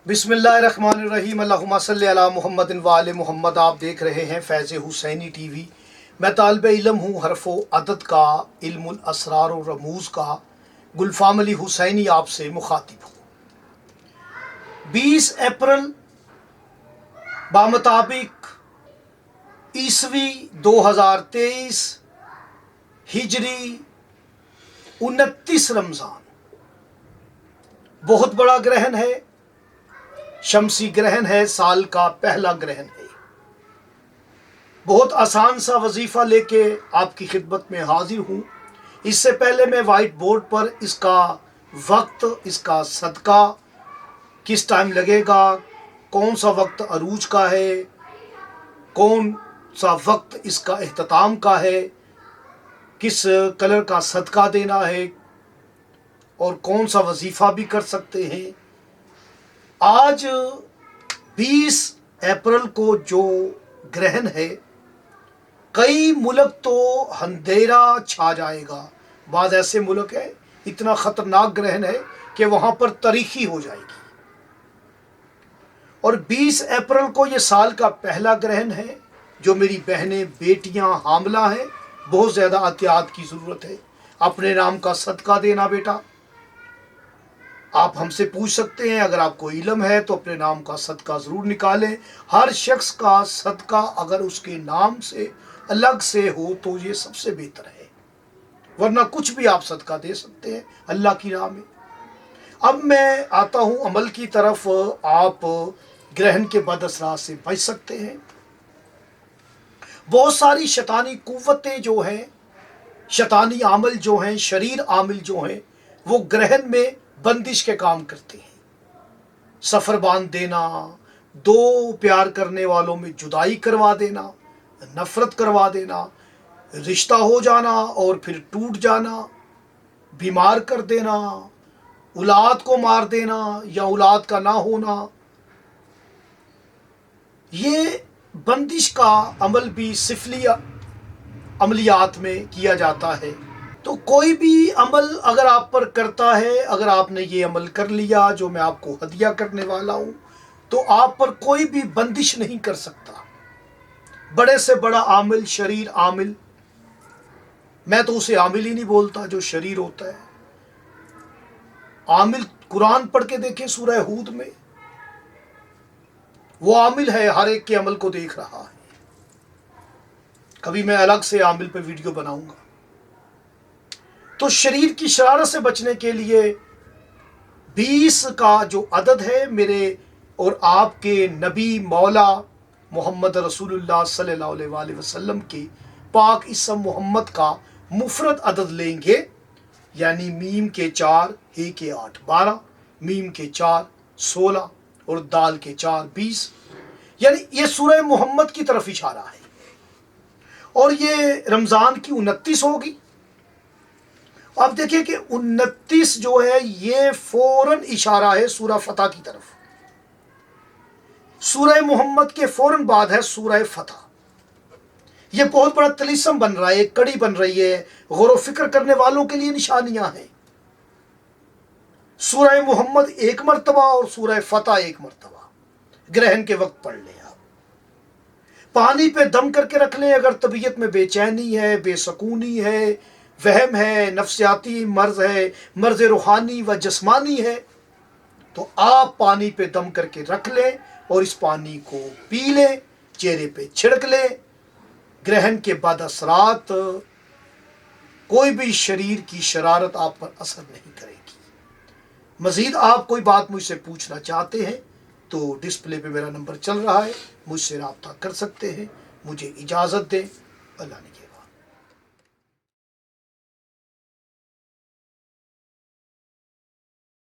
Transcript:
बिस्मिल्लाहिर्रहमानिर्रहीम। अल्लाहुम्मा सल्ली अला मुहम्मद व आले मुहम्मद। आप देख रहे हैं फैज़ हुसैनी टीवी। मैं तालिब इल्म हूँ हरफ़ो अदद का, इल्मुल असरार और रमूज़ का। गुलफ़ाम अली हुसैनी आपसे मुखातिब हूँ। 20 अप्रैल बामुताबिक ईस्वी 2023 हिजरी 29 रमज़ान बहुत बड़ा ग्रहण है, शमसी ग्रहण है, साल का पहला ग्रहण है। बहुत आसान सा वजीफा लेके आपकी खिदमत में हाजिर हूँ। इससे पहले मैं वाइट बोर्ड पर इसका वक्त, इसका सदका किस टाइम लगेगा, कौन सा वक्त अरूज का है, कौन सा वक्त इसका इख्तिताम का है, किस कलर का सदका देना है और कौन सा वजीफा भी कर सकते हैं। आज 20 अप्रैल को जो ग्रहण है, कई मुल्क तो अंधेरा छा जाएगा। बाद ऐसे मुल्क है इतना ख़तरनाक ग्रहण है कि वहाँ पर तारीखी हो जाएगी। और 20 अप्रैल को ये साल का पहला ग्रहण है। जो मेरी बहनें, बेटियाँ हामला हैं, बहुत ज़्यादा एहतियात की ज़रूरत है। अपने नाम का सदका देना बेटा। आप हमसे पूछ सकते हैं, अगर आपको इल्म है तो अपने नाम का सदका ज़रूर निकालें। हर शख्स का सदका अगर उसके नाम से अलग से हो तो ये सबसे बेहतर है, वरना कुछ भी आप सदका दे सकते हैं अल्लाह की राह में। अब मैं आता हूँ अमल की तरफ। आप ग्रहण के बदअसरात से बच सकते हैं। बहुत सारी शैतानी कुव्वतें जो हैं, शैतानी आमल जो हैं, शरीर आमिल जो हैं, वो ग्रहण में बंदिश के काम करते हैं। सफ़र बांध देना, दो प्यार करने वालों में जुदाई करवा देना, नफ़रत करवा देना, रिश्ता हो जाना और फिर टूट जाना, बीमार कर देना, औलाद को मार देना या औलाद का ना होना। ये बंदिश का अमल भी सिफली अमलियात में किया जाता है। तो कोई भी अमल अगर आप पर करता है, अगर आपने ये अमल कर लिया जो मैं आपको हदिया करने वाला हूँ, तो आप पर कोई भी बंदिश नहीं कर सकता। बड़े से बड़ा आमिल, शरीर आमिल, मैं तो उसे आमिल ही नहीं बोलता जो शरीर होता है। आमिल कुरान पढ़ के देखें सूरह हूद में, वो आमिल है, हर एक के अमल को देख रहा है। कभी मैं अलग से आमिल पे वीडियो बनाऊंगा। तो शरीर की शरारत से बचने के लिए 20 का जो अदद है, मेरे और आपके नबी मौला मोहम्मद रसूलुल्लाह सल्लल्लाहु अलैहि वसल्लम के पाक इसम मोहम्मद का मुफरद अदद लेंगे। यानी मीम के 4, हे के 8 12, मीम के 4 16 और दाल के 4 20। यानी ये सूरह मोहम्मद की तरफ इशारा है। और ये रमज़ान की 29 होगी। आप देखिए कि 29 जो है ये फौरन इशारा है सूरह फतह की तरफ। सूरह मोहम्मद के फौरन बाद है सूरह फतह। ये बहुत बड़ा तलीसम बन रहा है, एक कड़ी बन रही है। गौर व फिक्र करने वालों के लिए निशानियां हैं। सूरह मोहम्मद एक मरतबा और सूरह फतह एक मरतबा ग्रहण के वक्त पढ़ लें। आप पानी पे दम करके रख लें। अगर तबीयत में बेचैनी है, बेसकूनी है, वहम है, नफ्सियाती मर्ज है, मर्ज रूहानी व जिस्मानी है, तो आप पानी पे दम करके रख लें और इस पानी को पी लें, चेहरे पे छिड़क लें। ग्रहण के बाद असरात, कोई भी शरीर की शरारत आप पर असर नहीं करेगी। मज़ीद आप कोई बात मुझसे पूछना चाहते हैं तो डिस्प्ले पे मेरा नंबर चल रहा है, मुझसे रब्ता कर सकते हैं। मुझे इजाज़त दें। अल्लाह ने